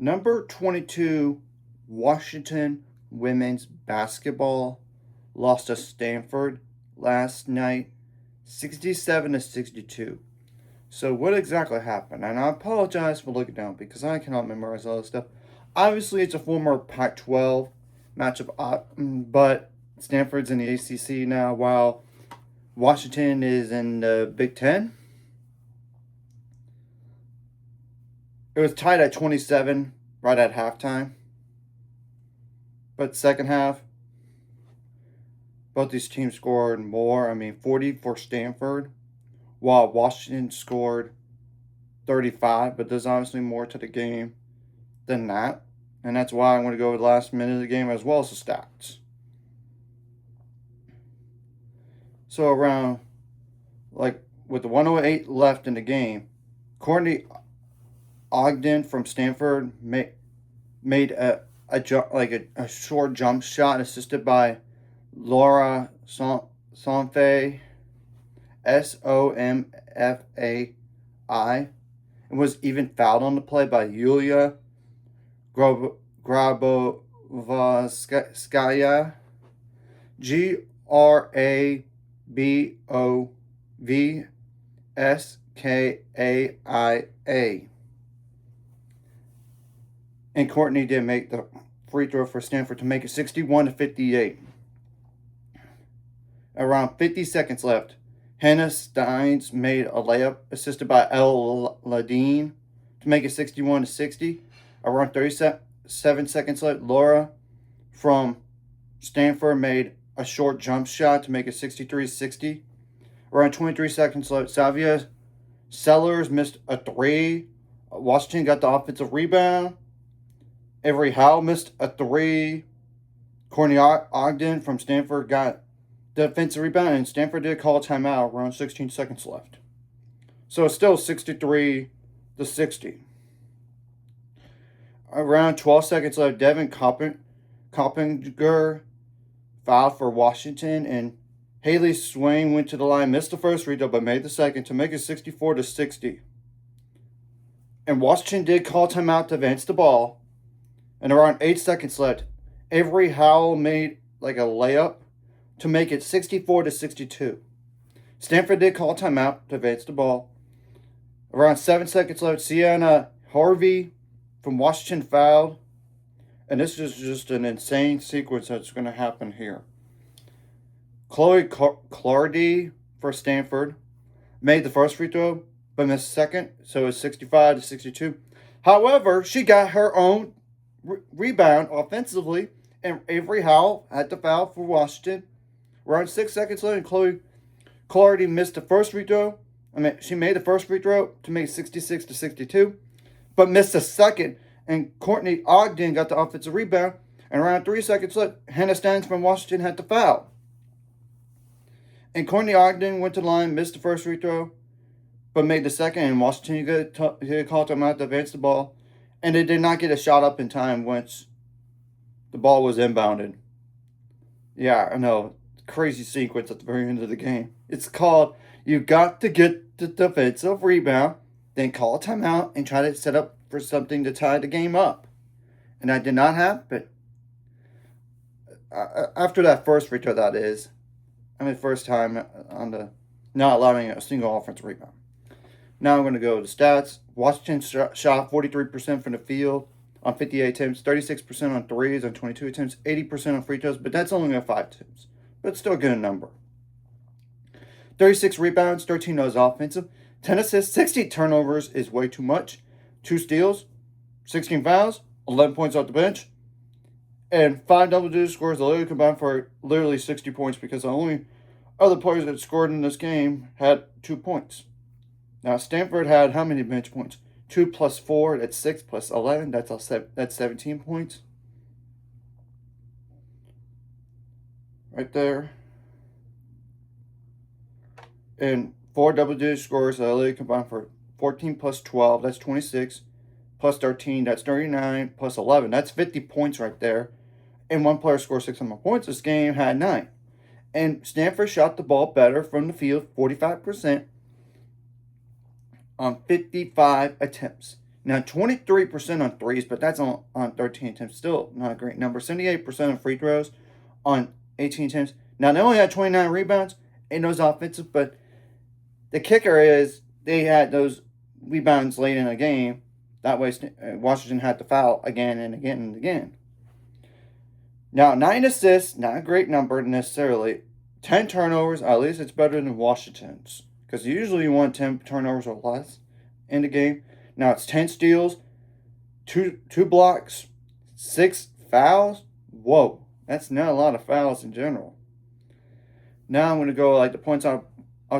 Number 22, Washington women's basketball lost to Stanford last night, 67-62. So what exactly happened? And I apologize for looking down because I cannot memorize all this stuff. Obviously, it's a former Pac-12 matchup, but Stanford's in the ACC now, while Washington is in the Big Ten. It was tied at 27 right at halftime. But second half, both these teams scored more. 40 for Stanford, while Washington scored 35. But there's obviously more to the game than that. And that's why I'm going to go with the last minute of the game as well as the stats. So around, with the 108 left in the game, Courtney Ogden from Stanford made a short jump shot assisted by Laura Somfai, Somfai, and was even fouled on the play by Yulia Grabovskaya, Grabovskaia. And Courtney did make the free throw for Stanford to make it 61-58. Around 50 seconds left, Hannah Steins made a layup assisted by El Ladine to make it 61-60. Around 37 seconds left, Laura from Stanford made a short jump shot to make it 63-60. Around 23 seconds left, Savia Sellers missed a three. Washington got the offensive rebound. Avery Howe missed a three. Courtney Ogden from Stanford got the defensive rebound, and Stanford did call a timeout around 16 seconds left. So it's still 63-60. Around 12 seconds left, Devin Coppinger fouled for Washington, and Haley Swain went to the line, missed the first free throw, but made the second to make it 64-60. And Washington did call timeout to advance the ball. And around 8 seconds left, Avery Howell made a layup to make it 64-62. Stanford did call timeout to advance the ball. Around 7 seconds left, Sienna Harvey from Washington fouled. And this is just an insane sequence that's going to happen here. Chloe Clardy for Stanford made the first free throw, but missed the second, so it's 65-62. However, she got her own rebound offensively, and Avery Howell had to foul for Washington. Around 6 seconds later, Chloe Clardy missed the first free throw. She made the first free throw to make it 66-62, but missed the second, and Courtney Ogden got the offensive rebound. And around 3 seconds left, Hannah Steins from Washington had to foul. And Courtney Ogden went to the line, missed the first free throw, but made the second, and Washington called timeout to advance the ball. And they did not get a shot up in time once the ball was inbounded. Yeah, I know. Crazy sequence at the very end of the game. It's called, you got to get the defensive rebound, then call a timeout and try to set up for something to tie the game up. And that did not happen. After that first free throw, that is. First time on the not allowing a single offensive rebound. Now I'm going to go to stats. Washington shot 43% from the field on 58 attempts, 36% on threes on 22 attempts, 80% on free throws, but that's only on 5 attempts. But still a good number. 36 rebounds, 13 of those offensive, 10 assists, 60 turnovers is way too much. 2 steals, 16 fouls, 11 points off the bench, and 5 double-digit scores literally combined for literally 60 points because the only other players that scored in this game had 2 points. Now, Stanford had how many bench points? 2 plus 4, that's 6 plus 11, that's 17 points. Right there. And 4 double-digit scores that literally combined for 14 plus 12, that's 26. Plus 13, that's 39. Plus 11, that's 50 points right there. And one player scored 6 more points. This game had 9. And Stanford shot the ball better from the field, 45%. On 55 attempts. Now, 23% on threes, but that's on 13 attempts. Still not a great number. 78% on free throws on 18 attempts. Now, they only had 29 rebounds in those offensive, but the kicker is they had those rebounds late in the game. That way, Washington had to foul again and again and again. Now, 9 assists, not a great number necessarily. 10 turnovers, at least it's better than Washington's. Because usually you want 10 turnovers or less in the game. Now it's 10 steals, two blocks, 6 fouls. Whoa, that's not a lot of fouls in general. Now I'm going to go like the points out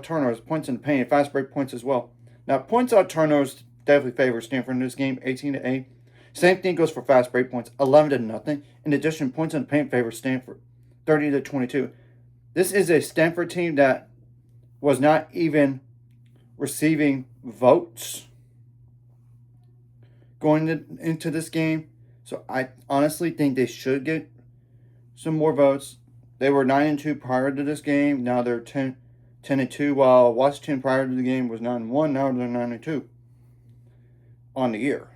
turnovers, points in the paint, fast break points as well. Now points out turnovers definitely favor Stanford in this game, 18-8. Same thing goes for fast break points, 11-0. In addition, points in the paint favor Stanford, 30-22. This is a Stanford team that was not even receiving votes going into this game. So I honestly think they should get some more votes. They were 9-2 prior to this game. Now they're 10-2, while Washington prior to the game was 9-1. Now they're 9-2 on the year.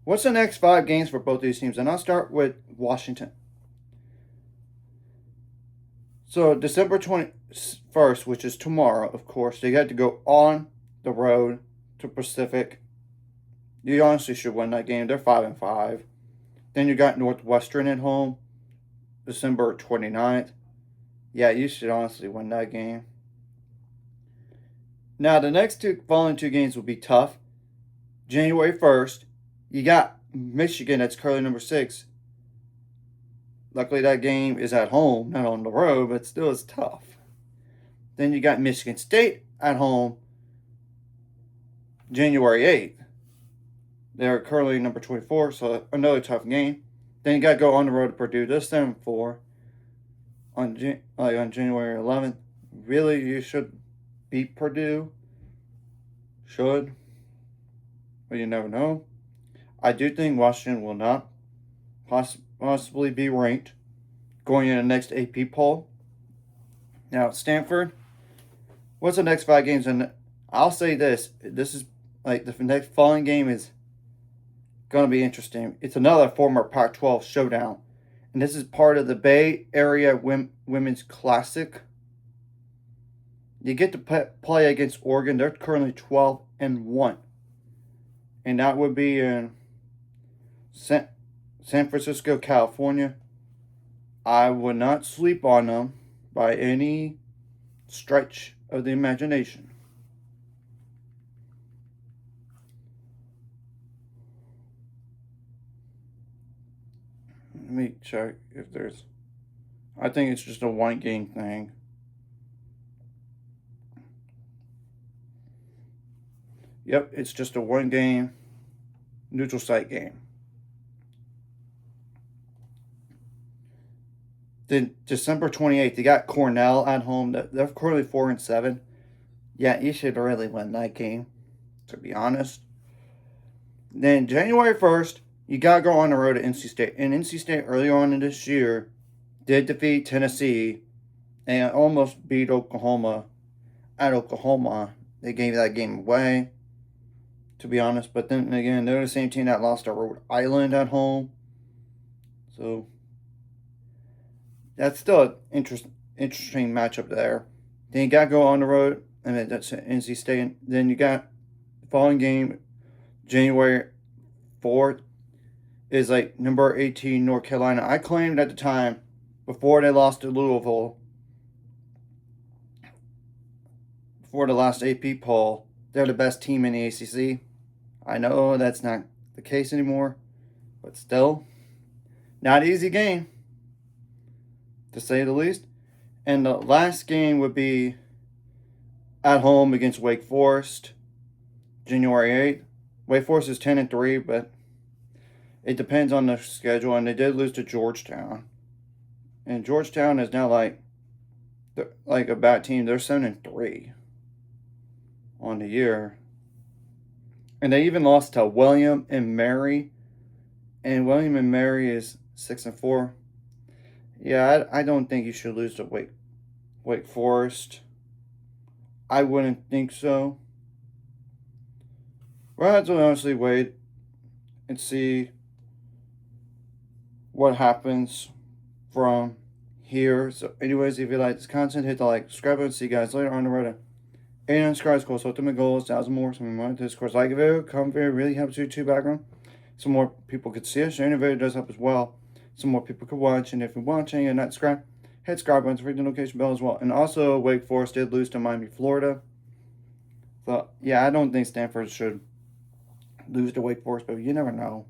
What's the next 5 games for both these teams? And I'll start with Washington. So December 21st, which is tomorrow, of course, they got to go on the road to Pacific. You honestly should win that game. They're 5-5. Then you got Northwestern at home, December 29th. Yeah, you should honestly win that game. Now, the next following 2 games will be tough. January 1st, you got Michigan, that's currently number 6. Luckily, that game is at home, not on the road, but still is tough. Then you got Michigan State at home, January 8th. They're currently number 24, so another tough game. Then you got to go on the road to Purdue. They're 7-4 on January 11th. Really, you should beat Purdue. Should. But you never know. I do think Washington will not possibly be ranked going in the next AP poll. Now, Stanford, what's the next 5 games? And I'll say this. This is like the next following game is going to be interesting. It's another former Pac-12 showdown. And this is part of the Bay Area Women's Classic. You get to play against Oregon. They're currently 12-1. And that would be in San Francisco, California. I would not sleep on them by any stretch of the imagination. Let me check if there's... I think it's just a 1-game thing. Yep, it's just a 1-game neutral site game. Then December 28th, you got Cornell at home. They're currently 4-7. Yeah, you should really win that game, to be honest. Then January 1st, you got to go on the road to NC State. And NC State early on in this year did defeat Tennessee and almost beat Oklahoma at Oklahoma. They gave that game away, to be honest. But then again, they're the same team that lost to Rhode Island at home. So that's still an interesting matchup there. Then you got to go on the road, and that's NC State. Then you got the following game, January 4th, is like number 18 North Carolina. I claimed at the time, before they lost to Louisville, before the last AP poll, they're the best team in the ACC. I know that's not the case anymore, but still, not an easy game, to say the least. And the last game would be at home against Wake Forest, January 8th. Wake Forest is 10-3, but it depends on the schedule, and they did lose to Georgetown. And Georgetown is now like a bad team. They're 7-3 on the year. And they even lost to William and Mary. And William and Mary is 6-4. Yeah, I don't think you should lose to Wake Forest. I wouldn't think so. Well, I have to honestly wait and see what happens from here. So anyways, if you like this content, hit the like, subscribe button. See you guys later on the road to 800 subscribers. Course ultimate goal is 1,000 more. So I'm on this course. Like a video, comment video, really helps YouTube background. So more people could see us. Sharing the video does help as well. So more people could watch. And if you're watching and not subscribed, hit subscribe button, ring the notification bell as well. And also, Wake Forest did lose to Miami, Florida. So yeah, I don't think Stanford should lose to Wake Forest, but you never know.